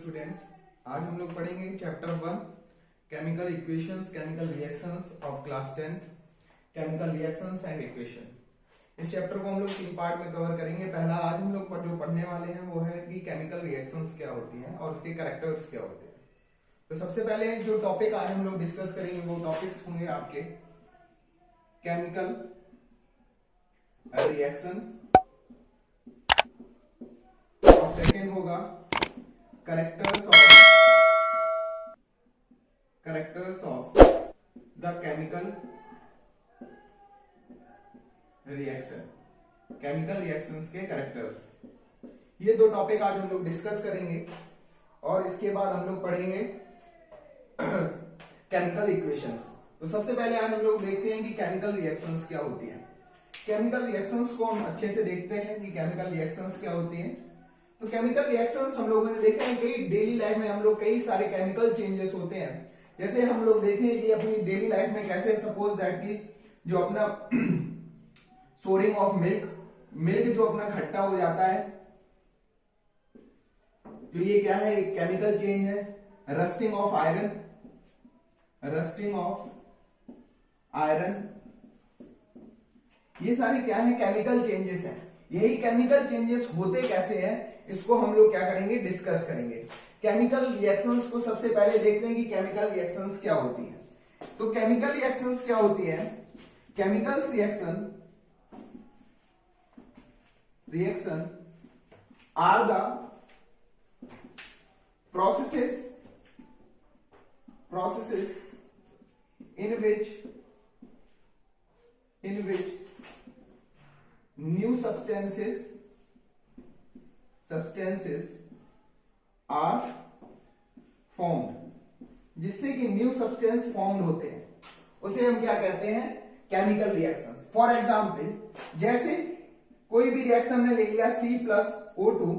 Students, आज हम लोग पढ़ेंगे chapter 1 chemical equations, chemical reactions of class 10, chemical reactions and equation. इस चैप्टर को हम लोग 3 पार्ट में कवर करेंगे। पहला आज हम लोग जो पढ़ने वाले हैं वो है कि केमिकल रिएक्शंस क्या होती हैं और उसके कैरेक्टर्स क्या होते हैं। तो सबसे पहले जो टॉपिक आज हम लोग डिस्कस करेंगे वो टॉपिक्स होंगे आपके केमिकल रिएक्शन, और सेकेंड होगा characters of the chemical reaction, chemical reactions के कैरेक्टर्स। ये दो टॉपिक आज हम लोग डिस्कस करेंगे और इसके बाद हम लोग पढ़ेंगे केमिकल इक्वेशंस। तो सबसे पहले आज हम लोग देखते हैं कि केमिकल रिएक्शंस क्या होती हैं। केमिकल रिएक्शंस को हम अच्छे से देखते हैं कि केमिकल रिएक्शंस क्या होती हैं। तो केमिकल रिएक्शंस हम लोगों ने देखा है कई डेली लाइफ में हम लोग कई सारे केमिकल चेंजेस होते हैं। जैसे हम लोग देखें कि अपनी डेली लाइफ में कैसे सपोज दैट कि जो अपना सोरिंग ऑफ मिल्क जो अपना खट्टा हो जाता है, तो ये क्या है, एक केमिकल चेंज है। रस्टिंग ऑफ आयरन, ये सारे क्या है, केमिकल चेंजेस हैं। यही केमिकल चेंजेस होते कैसे हैं इसको हम लोग क्या करेंगे, डिस्कस करेंगे। केमिकल रिएक्शंस को सबसे पहले देखते हैं कि केमिकल रिएक्शंस क्या होती है। तो केमिकल रिएक्शंस क्या होती है, chemical reaction are the processes in which new substances are formed, जिससे कि न्यू सब्सटेंस फॉर्म्ड होते हैं, उसे हम क्या कहते हैं, केमिकल रिएक्शन। फॉर एग्जाम्पल, जैसे कोई भी रिएक्शन ने ले लिया C+O2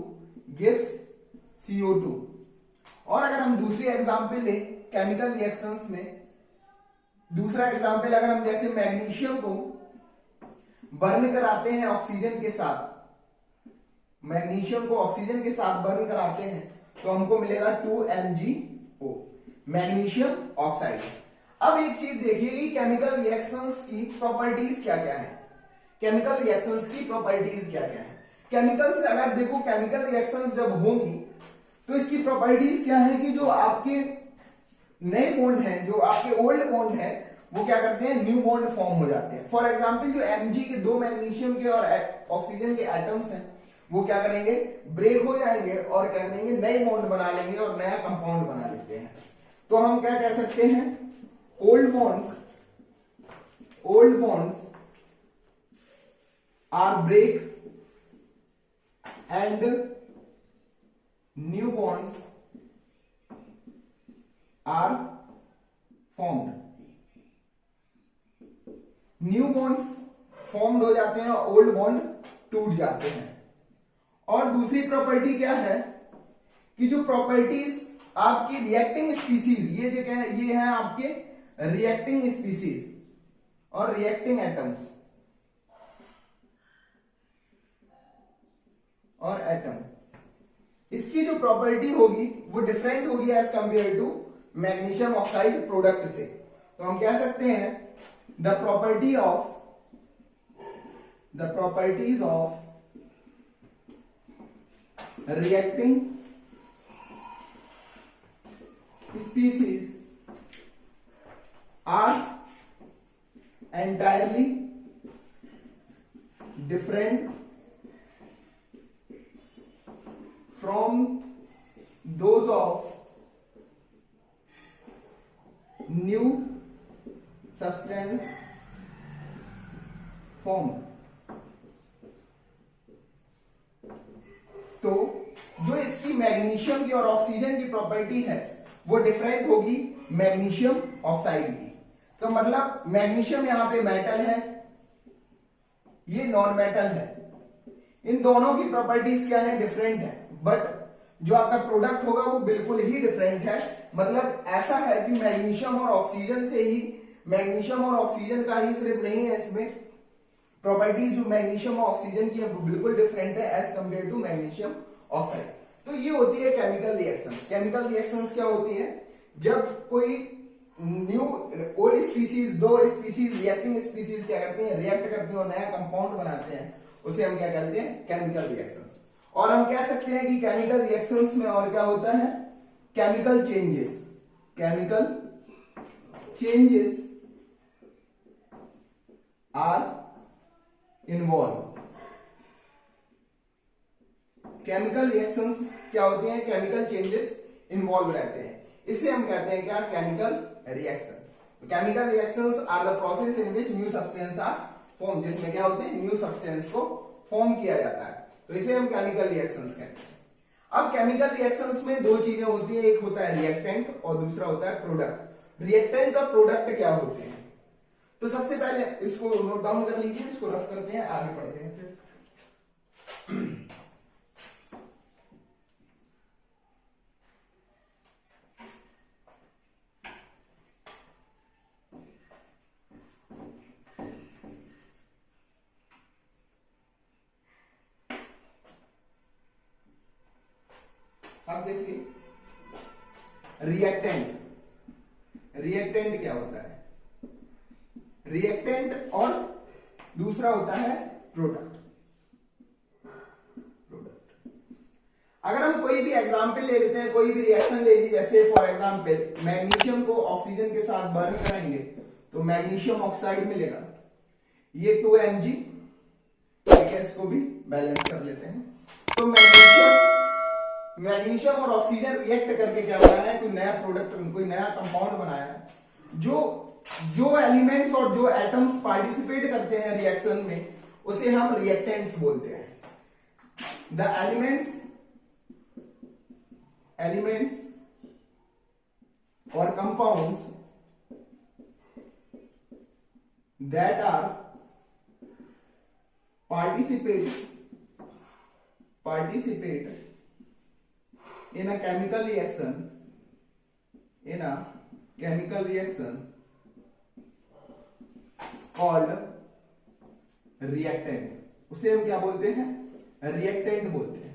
गिव्स CO2, और अगर हम दूसरी एग्जाम्पल ले केमिकल रिएक्शंस में, दूसरा एग्जाम्पल अगर हम जैसे मैग्नीशियम को बर्न कराते हैं ऑक्सीजन के साथ, मैग्नीशियम को ऑक्सीजन के साथ बर्न कराते हैं तो हमको मिलेगा 2MgO, मैग्नीशियम ऑक्साइड। अब एक चीज देखिए कि केमिकल रिएक्शंस की प्रॉपर्टीज क्या क्या है, केमिकल रिएक्शंस की प्रॉपर्टीज क्या क्या है। केमिकल्स अगर देखो, केमिकल रिएक्शंस जब होंगी तो इसकी प्रॉपर्टीज क्या है कि जो आपके नए बॉन्ड हैं, जो आपके ओल्ड बॉन्ड हैं, वो क्या करते हैं, न्यू बॉन्ड फॉर्म हो जाते हैं। फॉर एग्जांपल, जो Mg के दो मैग्नीशियम के और ऑक्सीजन के एटम्स हैं वो क्या करेंगे, ब्रेक हो जाएंगे और क्या करेंगे, नए बॉन्ड बना लेंगे और नया कंपाउंड बना लेते हैं। तो हम क्या कह सकते हैं, old bonds are break and new bonds are formed। New bonds formed हो जाते हैं और ओल्ड बॉन्ड टूट जाते हैं। और दूसरी प्रॉपर्टी क्या है कि जो प्रॉपर्टीज आपकी रिएक्टिंग स्पीसीज, ये जो क्या है, ये है आपके रिएक्टिंग स्पीसीज और रिएक्टिंग एटम्स और एटम, इसकी जो प्रॉपर्टी होगी वो डिफरेंट होगी as compared to magnesium oxide product से। तो हम कह सकते हैं the properties of reacting species are entirely different from those of new substance formed। तो जो इसकी मैग्नीशियम की और ऑक्सीजन की प्रॉपर्टी है वो डिफरेंट होगी मैग्नीशियम ऑक्साइड की। तो मतलब मैग्नीशियम यहां पे मेटल है, ये नॉन मेटल है, इन दोनों की प्रॉपर्टीज क्या है, डिफरेंट है, बट जो आपका प्रोडक्ट होगा वो बिल्कुल ही डिफरेंट है। मतलब ऐसा है कि मैग्नीशियम और ऑक्सीजन का ही सिर्फ नहीं है, इसमें प्रॉपर्टीज जो मैग्नीशियम और ऑक्सीजन की है वो बिल्कुल डिफरेंट है as compared to magnesium oxide. तो ये होती है केमिकल रिएक्शन। केमिकल रिएक्शंस क्या होती है, जब कोई न्यू ओल्ड स्पीसीज, दो स्पीसीज रिएक्टिंग स्पीसीज क्या करती हैं, रिएक्ट करती हैं और नया कंपाउंड बनाते हैं, उसे हम क्या कहते हैं, केमिकल रिएक्शंस। और हम कह सकते हैं कि केमिकल रिएक्शंस में और क्या होता है, chemical changes, chemical changes are involve. Chemical reactions क्या होती हैं, केमिकल चेंजेस इन्वॉल्व रहते हैं, इसे हम कहते हैं क्या, chemical reaction. Chemical reactions are the process in which new substance are form, जिसमें क्या होते हैं, न्यू सब्सटेंस को फॉर्म किया जाता है, तो इसे हम केमिकल रिएक्शंस कहते हैं। अब केमिकल रिएक्शंस में दो चीजें होती हैं, एक होता है रिएक्टेंट और दूसरा होता है प्रोडक्ट। रिएक्टेंट और प्रोडक्ट क्या होते हैं, तो सबसे पहले इसको नोट डाउन कर लीजिए, इसको रफ करते हैं, आगे पढ़ते हैं फिर। अब देखिए रिएक्टेंट, रिएक्टेंट क्या होता है, रिएक्टेंट और दूसरा होता है प्रोडक्ट। प्रोडक्ट अगर हम कोई भी एग्जांपल ले लेते हैं, कोई भी रिएक्शन ले लीजिए, जैसे फॉर एग्जांपल मैग्नीशियम को ऑक्सीजन के साथ बर्न कराएंगे तो मैग्नीशियम ऑक्साइड मिलेगा, ये 2Mg, ठीक है, इसको भी बैलेंस कर लेते हैं। तो मैग्नीशियम और ऑक्सीजन रिएक्ट करके क्या बनाया है, कोई नया प्रोडक्ट, कोई नया कंपाउंड बनाया है। जो एलिमेंट्स और जो एटम्स पार्टिसिपेट करते हैं रिएक्शन में, उसे हम रिएक्टेंट्स बोलते हैं। द एलिमेंट्स और compounds that are participate in a chemical reaction called reactant, उसे हम क्या बोलते हैं, रिएक्टेंट बोलते हैं।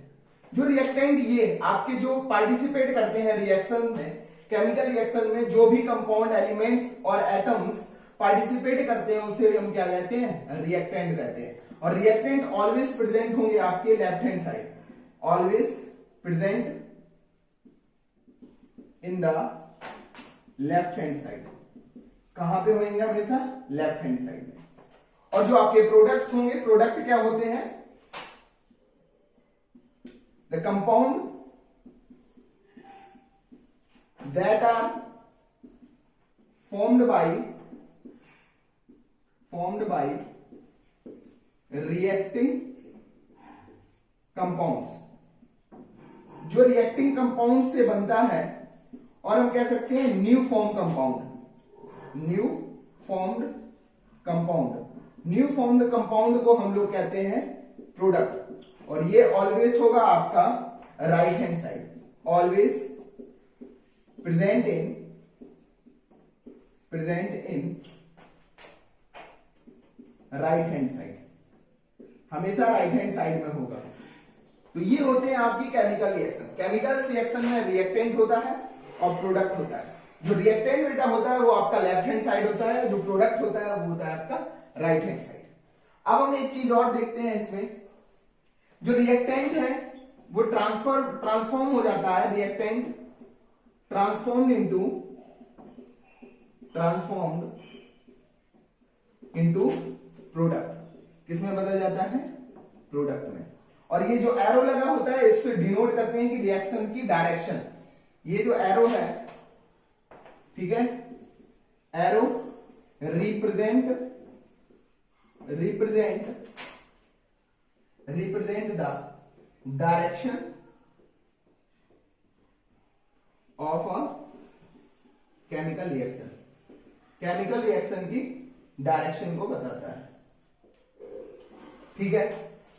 जो रिएक्टेंट, ये आपके जो पार्टिसिपेट करते हैं रिएक्शन में, केमिकल रिएक्शन में जो भी कंपाउंड, एलिमेंट्स और एटम्स पार्टिसिपेट करते हैं, उसे हम क्या कहते हैं, रिएक्टेंट कहते हैं। और रिएक्टेंट ऑलवेज प्रेजेंट होंगे आपके left hand side, always present in the left hand side. कहां पे होंगे, हमेशा लेफ्ट हैंड साइड में। और जो आपके प्रोडक्ट्स होंगे, प्रोडक्ट क्या होते हैं, the compound that are formed by reacting compounds, जो रिएक्टिंग कंपाउंड से बनता है, और हम कह सकते हैं new form compound. New formed compound को हम लोग कहते हैं प्रोडक्ट। और ये ऑलवेज होगा आपका right hand side, always present in right hand side, हमेशा राइट हैंड साइड में होगा। तो ये होते हैं आपकी केमिकल रिएक्शन। केमिकल रिएक्शन में रिएक्टेंट होता है और प्रोडक्ट होता है। जो रिएक्टेंट बेटा होता है वो आपका लेफ्ट हैंड साइड होता है, जो प्रोडक्ट होता है वो होता है आपका राइट हैंड साइड। अब हम एक चीज और देखते हैं इसमें, जो रिएक्टेंट है वो ट्रांसफॉर्म हो जाता है, रिएक्टेंट ट्रांसफॉर्म्ड इनटू प्रोडक्ट। किसमें बदल जाता है, प्रोडक्ट में। और ये जो एरो लगा होता है, इससे डिनोट करते हैं कि रिएक्शन की डायरेक्शन। ये जो एरो है, ठीक है, arrow represent the direction of a chemical reaction. Chemical reaction की डायरेक्शन को बताता है, ठीक है।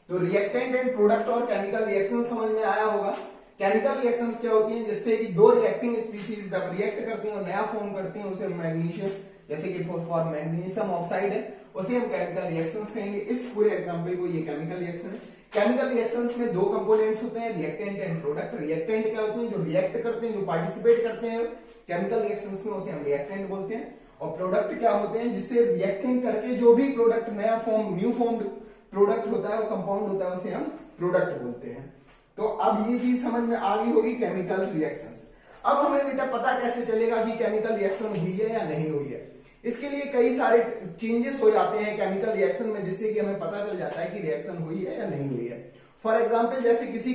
तो रिएक्टेंट एंड प्रोडक्ट और केमिकल रिएक्शन समझ में आया होगा। केमिकल रिएक्शंस क्या होती हैं, जिससे कि दो रिएक्टिंग स्पीसीज जब रिएक्ट करती हैं और नया फॉर्म करती हैं, उसे मैग्नीशियम जैसे कि फॉर मैग्नीशियम ऑक्साइड है, उसे हम केमिकल रिएक्शंस कहेंगे। इस पूरे एग्जांपल को ये केमिकल रिएक्शन है। केमिकल रिएक्शंस में दो कंपोनेंट्स होते हैं, रिएक्टेंट एंड प्रोडक्ट। रिएक्टेंट क्या होते हैं, जो रिएक्ट करते हैं, जो पार्टिसिपेट करते हैं केमिकल रिएक्शंस में, उसे हम रिएक्टेंट बोलते हैं। और प्रोडक्ट क्या होते हैं, जिससे रिएक्टिंग करके जो भी प्रोडक्ट नया फॉर्म न्यू फॉर्म्ड प्रोडक्ट होता है, वो कंपाउंड होता है, उसे हम प्रोडक्ट बोलते हैं। तो अब ये चीज समझ में आ गई होगी केमिकल रिएक्शंस। अब हमें बेटा पता कैसे चलेगा कि केमिकल रिएक्शन हुई है या नहीं हुई है। इसके लिए कई सारे चेंजेस हो जाते हैं केमिकल रिएक्शन में, जिससे कि हमें पता चल जाता है कि रिएक्शन हुई है या नहीं हुई है। फॉर एग्जांपल जैसे किसी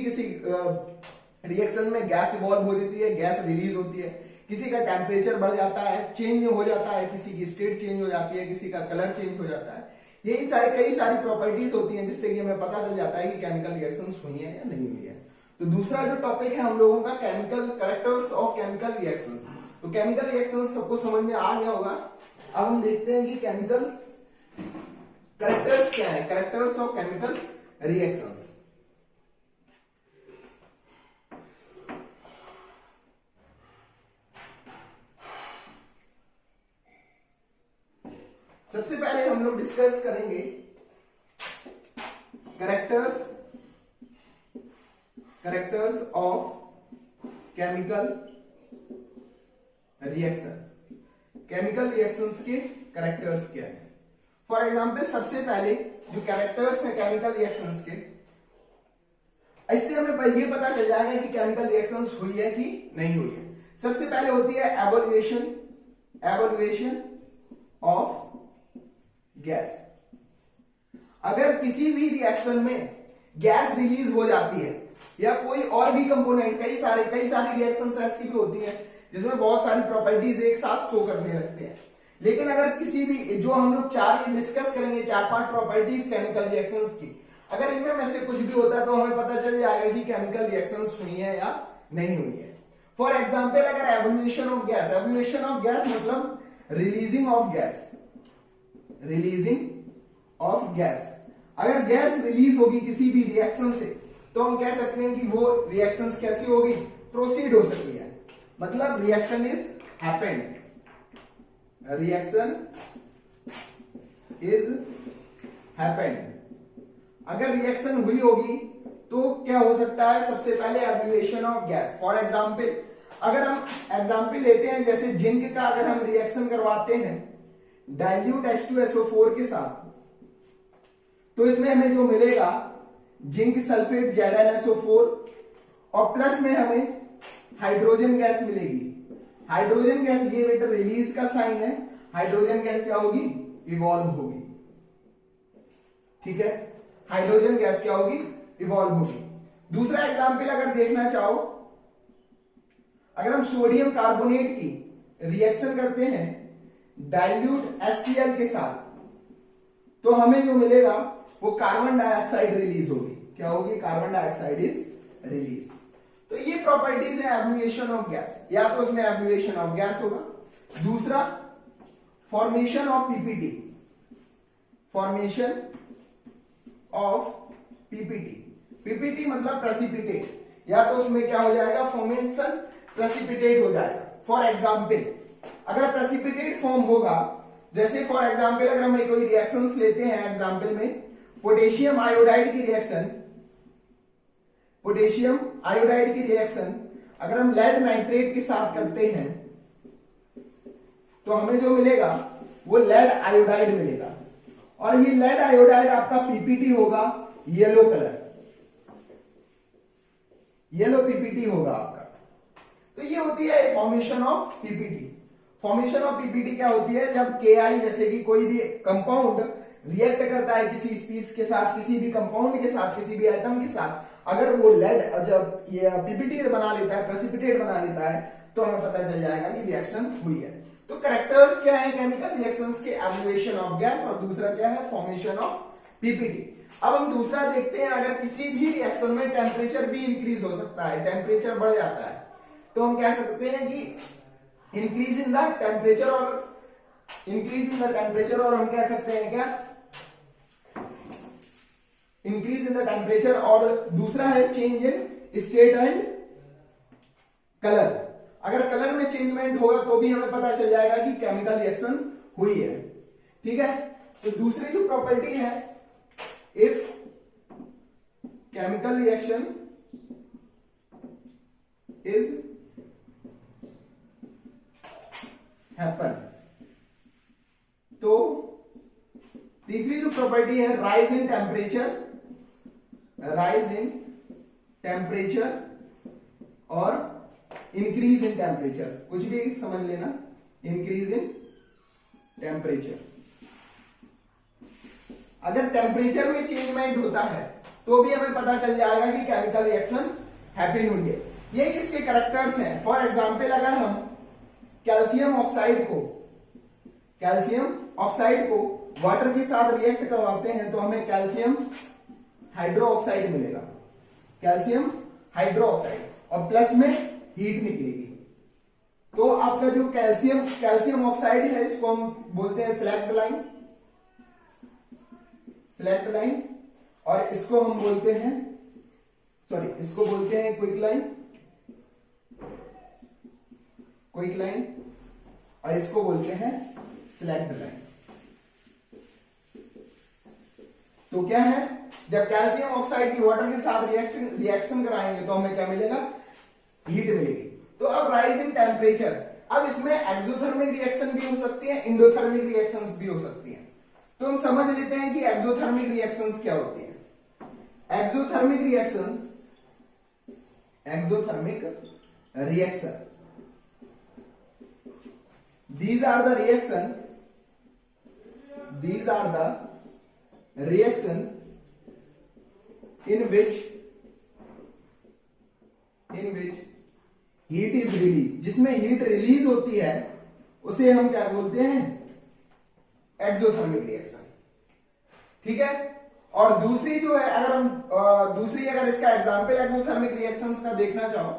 रिएक्शन में गैस इवॉल्व हो जाती है, गैस रिलीज होती है, किसी का टेम्परेचर बढ़ जाता है, चेंज हो जाता है, किसी की स्टेट चेंज हो जाती है, किसी का कलर चेंज हो जाता है। यही कई सारी प्रॉपर्टीज होती हैं जिससे कि हमें पता चल जाता है कि केमिकल रिएक्शंस हुई है या नहीं हुई है। तो दूसरा जो टॉपिक है हम लोगों का chemical characters of chemical reactions. तो केमिकल रिएक्शंस सबको समझ में आ गया होगा। अब हम देखते हैं कि केमिकल कैरेक्टर्स क्या है, कैरेक्टर्स ऑफ केमिकल रिएक्शंस। सबसे पहले हम लोग डिस्कस करेंगे characters of chemical reaction. Chemical reactions के कैरेक्टर्स क्या है। फॉर एग्जांपल सबसे पहले जो कैरेक्टर्स हैं केमिकल रिएक्शंस के, इससे हमें ये पता चल जाएगा कि केमिकल रिएक्शंस हुई है कि नहीं हुई है। सबसे पहले होती है एवोल्यूशन ऑफ गैस। अगर किसी भी रिएक्शन में गैस रिलीज हो जाती है या कोई और भी कंपोनेंट, कई सारी रिएक्शंस ऐसी भी होती हैं जिसमें बहुत सारी प्रॉपर्टीज एक साथ शो करने लगते हैं, लेकिन अगर किसी भी, जो हम लोग डिस्कस करेंगे 4-5 प्रॉपर्टीज केमिकल रिएक्शंस की, अगर इनमें से कुछ भी होता है तो हमें पता चल जाएगा कि केमिकल रिएक्शंस हुई है या नहीं हुई है। फॉर एग्जांपल अगर एवोल्यूशन ऑफ गैस मतलब रिलीजिंग ऑफ गैस, अगर गैस रिलीज होगी किसी भी रिएक्शन से, तो हम कह सकते हैं कि वो रिएक्शंस कैसी होगी, प्रोसीड हो सकी है, मतलब रिएक्शन इज हैपेंड, अगर रिएक्शन हुई होगी तो क्या हो सकता है, सबसे पहले evolution of gas. For example अगर हम एग्जांपल लेते हैं, जैसे जिंक का अगर हम रिएक्शन करवाते हैं डाइल्यूट H2SO4 के साथ, तो इसमें हमें जो मिलेगा जिंक सल्फेट ZnSO4 और प्लस में हमें हाइड्रोजन गैस मिलेगी। हाइड्रोजन गैस ये बेटा रिलीज का साइन है, हाइड्रोजन गैस क्या होगी, इवॉल्व होगी। ठीक है, हाइड्रोजन गैस क्या होगी, इवॉल्व होगी। दूसरा एग्जांपल अगर देखना चाहो, अगर हम सोडियम कार्बोनेट की रिएक्शन करते हैं डाइल्यूट HCl के साथ, तो हमें जो मिलेगा वो कार्बन डाइऑक्साइड रिलीज होगी। क्या होगी, कार्बन डाइऑक्साइड इज रिलीज। तो ये प्रॉपर्टीज है एवोल्यूशन ऑफ गैस, या तो उसमें एवोल्यूशन ऑफ गैस होगा। दूसरा फॉर्मेशन ऑफ पीपीटी मतलब प्रेसिपिटेट, या तो उसमें क्या हो जाएगा, फॉर्मेशन प्रेसिपिटेट हो जाएगा। फॉर एग्जांपल अगर प्रेसिपिटेट फॉर्म होगा, जैसे फॉर एग्जांपल अगर हम कोई रिएक्शंस लेते हैं, एग्जांपल में पोटेशियम आयोडाइड की रिएक्शन अगर हम लेड नाइट्रेट के साथ करते हैं, तो हमें जो मिलेगा वो लेड आयोडाइड मिलेगा, और ये लेड आयोडाइड आपका पीपीटी होगा, येलो कलर, येलो पीपीटी होगा आपका। तो ये होती है formation of PPT. Formation of PPT क्या होती है, जब KI जैसे कि कोई भी कंपाउंड रिएक्ट करता है किसी स्पीस के साथ, किसी भी कंपाउंड के साथ, किसी भी एटम के साथ, अगर वो लेड जब ये पीपीटी बना लेता है, प्रेसिपिटेट बना लेता है, तो हमें पता चल जाएगा कि रिएक्शन हुई है। तो कैरेक्टर्स क्या है केमिकल रिएक्शंस के, एवोल्यूशन ऑफ गैस, और दूसरा क्या है, फॉर्मेशन ऑफ पीपीटी। अब हम दूसरा देखते हैं, अगर किसी भी रिएक्शन में टेम्परेचर भी इंक्रीज हो सकता है, टेम्परेचर बढ़ जाता है, तो हम कह सकते हैं कि इंक्रीज इन द टेम्परेचर, और हम कह सकते हैं क्या, इंक्रीज इन द टेम्परेचर। और दूसरा है change in state and colour. अगर कलर में चेंजमेंट होगा तो भी हमें पता चल जाएगा कि केमिकल रिएक्शन हुई है। ठीक है, तो दूसरी जो प्रॉपर्टी है, if chemical reaction is happen, तो तीसरी जो प्रॉपर्टी है rise in temperature, rise in temperature और इंक्रीज इन टेम्परेचर, कुछ भी समझ लेना, इंक्रीज इन टेम्परेचर। अगर टेम्परेचर में चेंजमेंट होता है तो भी हमें पता चल जाएगा कि केमिकल रिएक्शन हैपन हुई है। ये इसके कैरेक्टर्स हैं। फॉर एग्जांपल, अगर हम कैल्शियम ऑक्साइड को वाटर के साथ रिएक्ट करवाते हैं तो हमें कैल्शियम हाइड्रोक्साइड मिलेगा, कैल्शियम हाइड्रोक्साइड, और प्लस में हीट निकलेगी। तो आपका जो कैल्शियम ऑक्साइड है, इसको हम बोलते हैं सिलेक्ट लाइन, और इसको हम बोलते हैं, इसको बोलते हैं क्विक लाइन, और इसको बोलते हैं सिलेक्ट लाइन। तो क्या है, जब कैल्शियम ऑक्साइड की वाटर के साथ रिएक्शन कराएंगे तो हमें क्या मिलेगा, हीट मिलेगी। तो अब राइज इन टेम्परेचर, अब इसमें एक्सोथर्मिक रिएक्शन भी हो सकती है, इंडोथर्मिक रिएक्शंस भी हो सकती हैं। तो हम समझ लेते हैं कि एक्सोथर्मिक रिएक्शंस क्या होती है। Exothermic reaction these are the reaction in which heat is released, जिसमें हीट रिलीज होती है उसे हम क्या बोलते हैं, एक्सोथर्मिक रिएक्शन। ठीक है, और दूसरी जो है, अगर इसका एग्जांपल एक्सोथर्मिक रिएक्शंस का देखना चाहो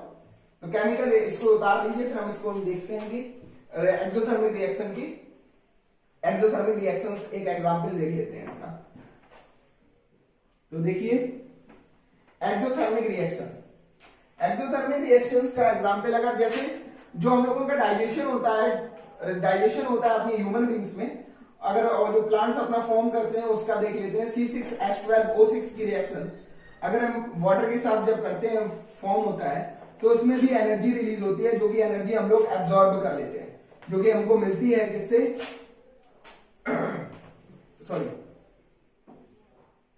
तो केमिकल, इसको उतार लीजिए, फिर हम इसको देखते हैं कि एक्सोथर्मिक रिएक्शंस एक एग्जांपल देख लेते हैं इसका। तो देखिए, एक्सोथर्मिक रिएक्शंस का एग्जांपल, अगर जैसे जो हम लोगों का डाइजेशन होता है अपनी ह्यूमन बींग्स में, अगर और जो प्लांट्स अपना फॉर्म करते हैं उसका देख लेते हैं। C6H12O6 की रिएक्शन अगर हम वाटर के साथ जब करते हैं, फॉर्म होता है, तो उसमें भी एनर्जी रिलीज होती है, जो कि एनर्जी हम लोग एब्जॉर्ब कर लेते हैं, जो कि हमको मिलती है किससे,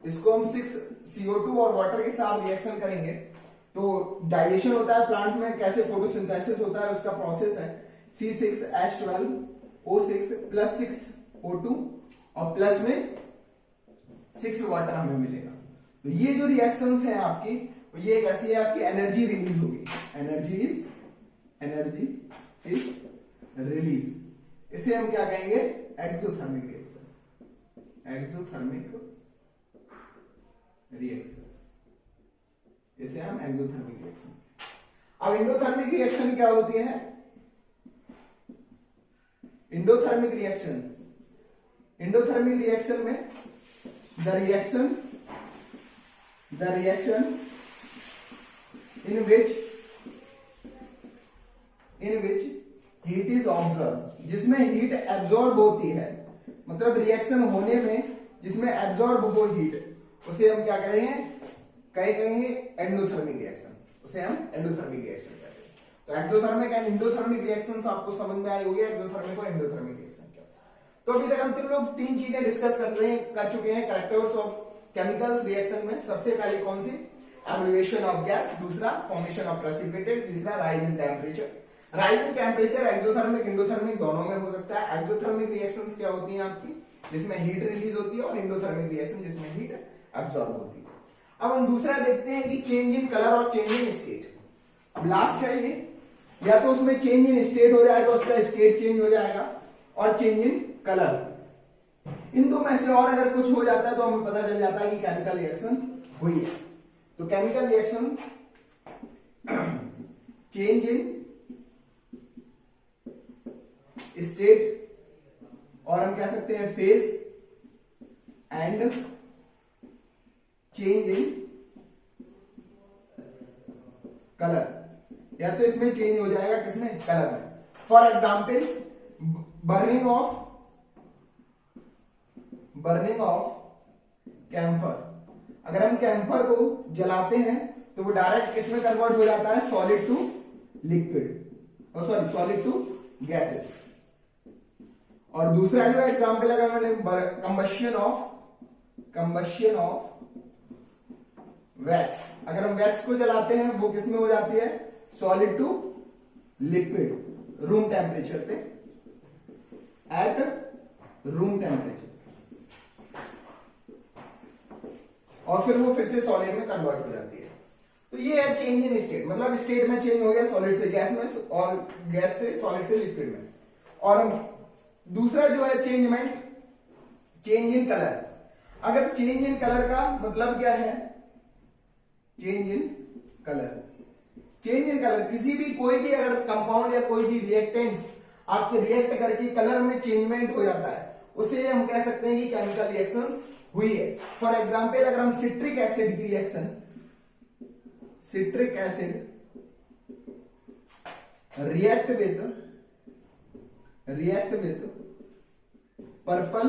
इसको हम 6CO2 और वाटर के साथ रिएक्शन करेंगे तो डाइजेशन होता है प्लांट में, कैसे फोटोसिंथेसिस होता है उसका प्रोसेस है। C6H12O6 प्लस 6O2 और प्लस में 6 वाटर हमें मिलेगा। तो ये जो रिएक्शंस है आपकी, ये कैसी है, आपकी एनर्जी रिलीज होगी, एनर्जी इज रिलीज। इसे हम क्या कहेंगे, एक्सोथर्मिक रिएक्शन, इसे हम एक्सोथर्मिक रिएक्शन। अब इंडोथर्मिक रिएक्शन क्या होती है, इंडोथर्मिक रिएक्शन में the reaction in which heat is observed, जिसमें हीट एब्जॉर्ब होती है, मतलब रिएक्शन होने में जिसमें एब्जॉर्ब हो हीट, उसे हम क्या कहेंगे, एंडोथर्मिक रिएक्शन, उसे हम एंडोथर्मिक रिएक्शन कहते हैं। तो एक्सोथर्मिक एंड इंडोथर्मिक रिएक्शंस आपको समझ में आई होगी, एक्सोथर्मिक और एंडोथर्मिक रिएक्शन क्या होता है। तो अभी तक हम तीन चीजें डिस्कस कर चुके हैं कैरेक्टर्स ऑफ केमिकल्स रिएक्शन में। सबसे पहले कौन सी, एब्रिवेशन ऑफ गैस, दूसरा फॉर्मेशन ऑफ प्रेसिपिटेट, तीसरा rise in temperature. Rise in temperature exothermic endothermic दोनों में हो सकता है। एक्सोथर्मिक रिएक्शंस क्या होती हैं आपकी, जिसमें हीट रिलीज होती है, और इंडोथर्मिक रिएक्शन जिसमें हीट एब्सॉर्ब होती है। अब हम दूसरा देखते हैं कि चेंज इन कलर और चेंज इन स्टेट। अब लास्ट है ये, या तो उसमें चेंज इन स्टेट हो जाएगा, उसका स्टेट चेंज हो जाएगा, और चेंज इन कलर। इन दो में से और अगर कुछ हो जाता है तो हमें पता चल जाता है कि केमिकल रिएक्शन हुई है। तो chemical reaction change in state, और हम कह सकते हैं phase, and change in colour, या तो इसमें चेंज हो जाएगा, किसमें, कलर में। For example, burning of burning of camphor. अगर हम कैम्फर को जलाते हैं तो वो डायरेक्ट किसमें कन्वर्ट हो जाता है, सॉलिड टू लिक्विड, और सॉरी सॉलिड टू गैसेस। और दूसरा जो एग्जांपल अगर मैंने कंबशन ऑफ वैक्स, अगर हम वैक्स को जलाते हैं वो किसमें हो जाती है, solid to liquid room temperature पे, एट रूम टेम्परेचर, और फिर वो फिर से सॉलिड में कन्वर्ट हो जाती है। तो ये है चेंज इन स्टेट, मतलब स्टेट में चेंज हो गया सॉलिड से गैस में और गैस से सॉलिड से लिक्विड में। और दूसरा जो है चेंज इन कलर। अगर चेंज इन कलर का मतलब क्या है, चेंज इन कलर किसी भी कोई भी अगर कंपाउंड या कोई भी रिएक्टेंट्स आपके रिएक्ट करके कलर में चेंजमेंट हो जाता है, उसे हम कह सकते हैं कि केमिकल रिएक्शंस हुई है। फॉर एग्जांपल अगर हम सिट्रिक एसिड की reaction, citric acid react with purple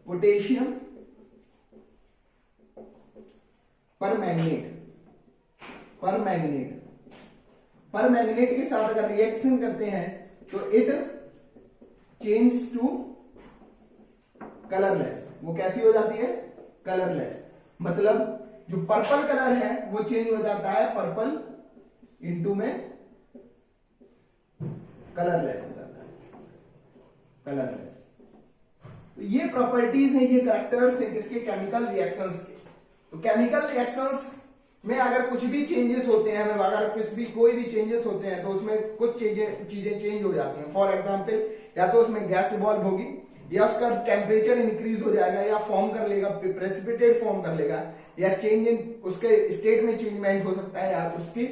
potassium permanganate के साथ अगर रिएक्शन करते हैं तो इट चेंज टू कलरलेस। वो कैसी हो जाती है, कलरलेस। मतलब जो पर्पल कलर है वो चेंज हो जाता है पर्पल इंटू में कलरलेस हो जाता है, कलरलेस। तो ये प्रॉपर्टीज हैं, ये कैरेक्टर्स हैं किसके, केमिकल रिएक्शंस के। तो केमिकल रिएक्शंस में अगर कुछ भी चेंजेस होते हैं, अगर कोई भी चेंजेस होते हैं तो उसमें कुछ चीजें चेंज हो जाती हैं। फॉर एग्जांपल या तो उसमें गैस इवॉल्व होगी, या उसका टेम्परेचर इंक्रीज हो जाएगा, या फॉर्म कर लेगा, प्रेसिपिटेट फॉर्म कर लेगा, या चेंज इन उसके स्टेट में चेंजमेंट हो सकता है, या उसके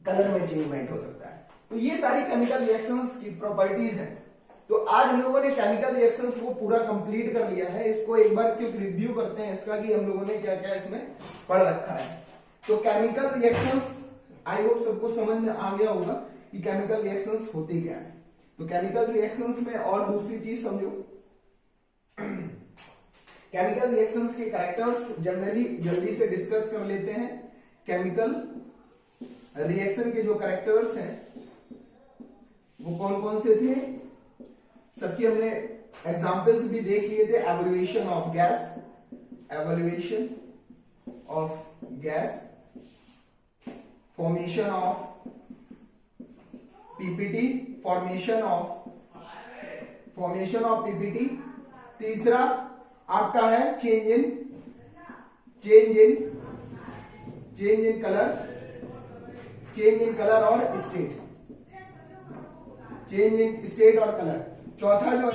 कलर में चेंजमेंट हो सकता है। तो ये सारी केमिकल रिएक्शंस की प्रॉपर्टीज हैं। तो आज हम लोगों ने केमिकल रिएक्शंस को पूरा कंप्लीट कर लिया है। इसको एक बार क्विक रिव्यू करते हैं इसका कि हम लोगों ने क्या क्या इसमें पढ़ रखा है। तो केमिकल रिएक्शंस आई होप सबको समझ में आ गया होगा कि केमिकल रिएक्शंस होती क्या है। तो केमिकल रिएक्शंस में और दूसरी चीज समझो, केमिकल रिएक्शंस के कैरेक्टर्स जनरली जल्दी से डिस्कस कर लेते हैं। केमिकल रिएक्शन के जो कैरेक्टर्स हैं वो कौन कौन से थे, सबकी हमने एग्जांपल्स भी देख लिए थे। Evolution of gas, formation of PPT, formation of PPT. तीसरा आपका है चेंज इन कलर और स्टेट, चेंज इन स्टेट और कलर। चौथा जो